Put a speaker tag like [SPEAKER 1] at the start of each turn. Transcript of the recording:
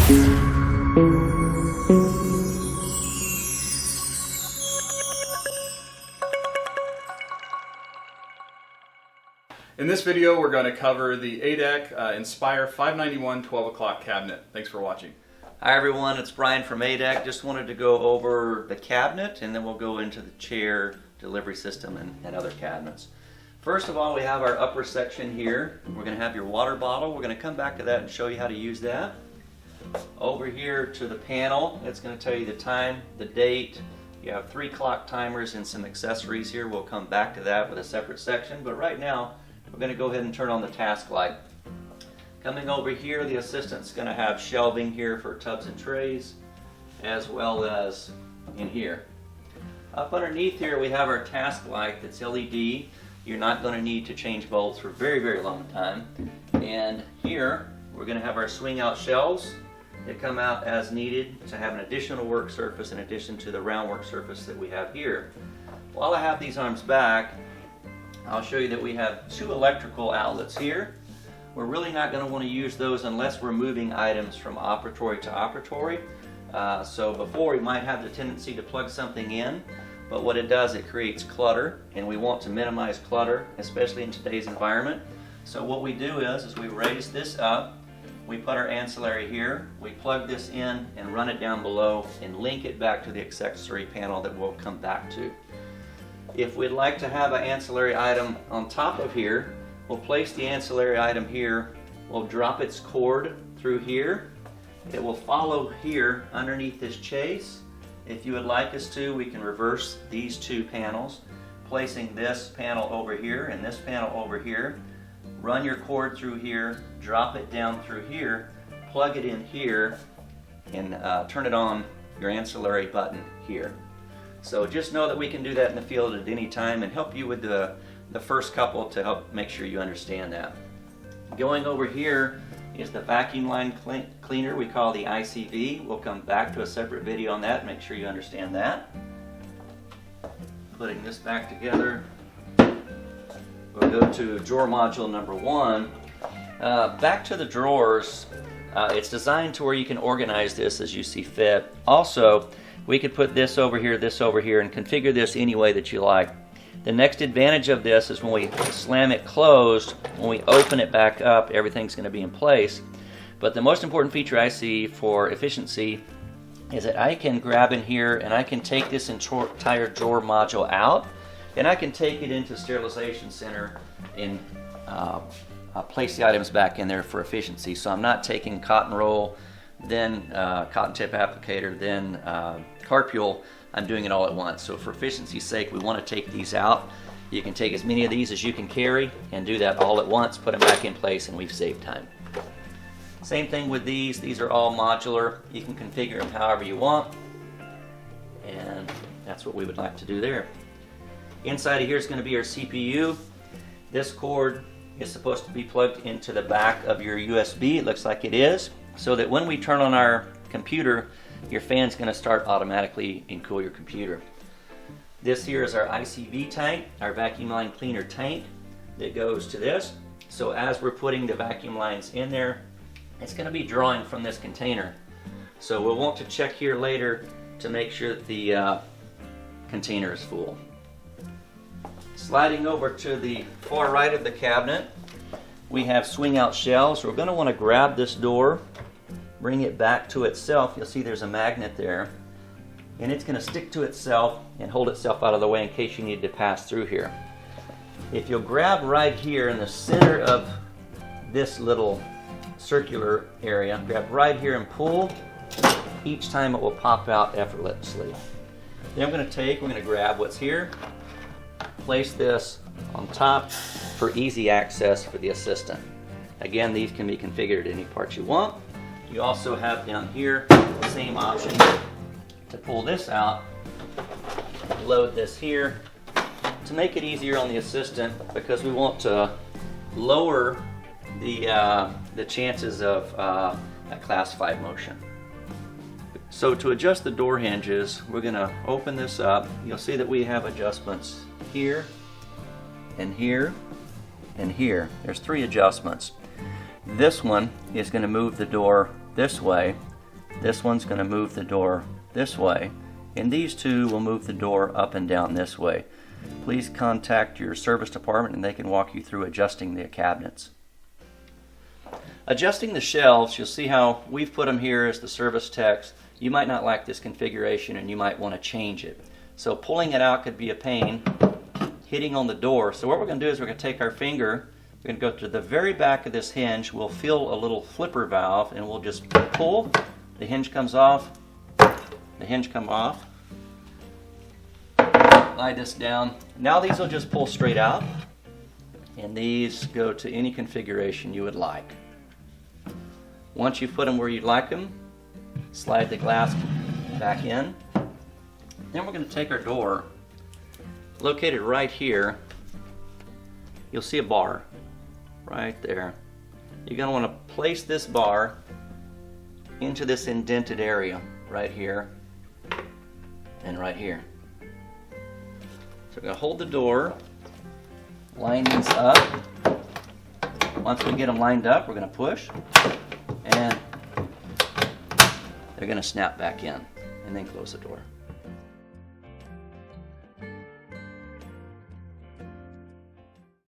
[SPEAKER 1] In this video, we're going to cover the A-dec Inspire 591 12 o'clock cabinet. Thanks for watching.
[SPEAKER 2] Hi everyone, it's Brian from A-dec. Just wanted to go over the cabinet and then we'll go into the chair delivery system and other cabinets. First of all, we have our upper section here. We're going to have your water bottle. We're going to come back to that and show you how to use that. Over here to the panel, it's going to tell you the time, the date. You have 3 clock timers and some accessories here. We'll come back to that with a separate section, but right now we're going to go ahead and turn on the task light. Coming over here, the assistant's going to have shelving here for tubs and trays, as well as in here. Up underneath here we have our task light that's LED. You're not going to need to change bulbs for a very, very long time. And here we're going to have our swing out shelves that come out as needed to have an additional work surface in addition to the round work surface that we have here. While I have these arms back, I'll show you that we have 2 electrical outlets here. We're really not going to want to use those unless we're moving items from operatory to operatory. So before we might have the tendency to plug something in, but what it does, it creates clutter, and we want to minimize clutter, especially in today's environment. So what we do is we raise this up, we put our ancillary here, we plug this in and run it down below and link it back to the accessory panel that we'll come back to. If we'd like to have an ancillary item on top of here, we'll place the ancillary item here, we'll drop its cord through here, it will follow here underneath this chase. If you would like us to, we can reverse these 2 panels, placing this panel over here and this panel over here, run your cord through here, drop it down through here, plug it in here, and turn it on your ancillary button here. So just know that we can do that in the field at any time and help you with the first couple to help make sure you understand that. Going over here is the vacuum line cleaner we call the ICV. We'll come back to a separate video on that and make sure you understand that. Putting this back together, we'll go to drawer module number 1. Back to the drawers, it's designed to where you can organize this as you see fit. Also, we could put this over here, and configure this any way that you like. The next advantage of this is when we slam it closed, when we open it back up, everything's going to be in place. But the most important feature I see for efficiency is that I can grab in here and I can take this entire drawer module out, and I can take it into sterilization center and place the items back in there for efficiency. So I'm not taking cotton roll, then cotton tip applicator, then carpule. I'm doing it all at once. So for efficiency's sake, we want to take these out. You can take as many of these as you can carry and do that all at once, put them back in place, and we've saved time. Same thing with these. These are all modular. You can configure them however you want, and that's what we would like to do there. Inside of here is going to be our CPU. This cord is supposed to be plugged into the back of your USB. It looks like it is, so that when we turn on our computer, your fan's going to start automatically and cool your computer. This here is our ICV tank, our vacuum line cleaner tank that goes to this. So as we're putting the vacuum lines in there, it's going to be drawing from this container. So we'll want to check here later to make sure that the container is full. Sliding over to the far right of the cabinet, we have swing out shelves. We're going to want to grab this door, bring it back to itself. You'll see there's a magnet there, and it's going to stick to itself and hold itself out of the way in case you need to pass through here. If you'll grab right here in the center of this little circular area, grab right here and pull, each time it will pop out effortlessly. Then we're going to grab what's here, place this on top for easy access for the assistant. Again, these can be configured at any part you want. You also have down here the same option to pull this out, load this here, to make it easier on the assistant, because we want to lower the chances of a Class 5 motion. So to adjust the door hinges, we're going to open this up. You'll see that we have adjustments here and here and here. There's 3 adjustments. This one is going to move the door this way. This one's going to move the door this way, and these two will move the door up and down this way. Please contact your service department and they can walk you through adjusting the cabinets. Adjusting the shelves, you'll see how we've put them here as the service techs. You might not like this configuration and you might want to change it. So pulling it out could be a pain, hitting on the door. So what we're going to do is we're going to take our finger, we're going to go to the very back of this hinge, we'll feel a little flipper valve, and we'll just pull, the hinge comes off, the hinge comes off. Slide this down. Now these will just pull straight out, and these go to any configuration you would like. Once you've put them where you'd like them, slide the glass back in. Then we're going to take our door, located right here. You'll see a bar right there. You're going to want to place this bar into this indented area right here and right here. So we're going to hold the door, line these up. Once we get them lined up, we're going to push, and they're going to snap back in, and then close the door.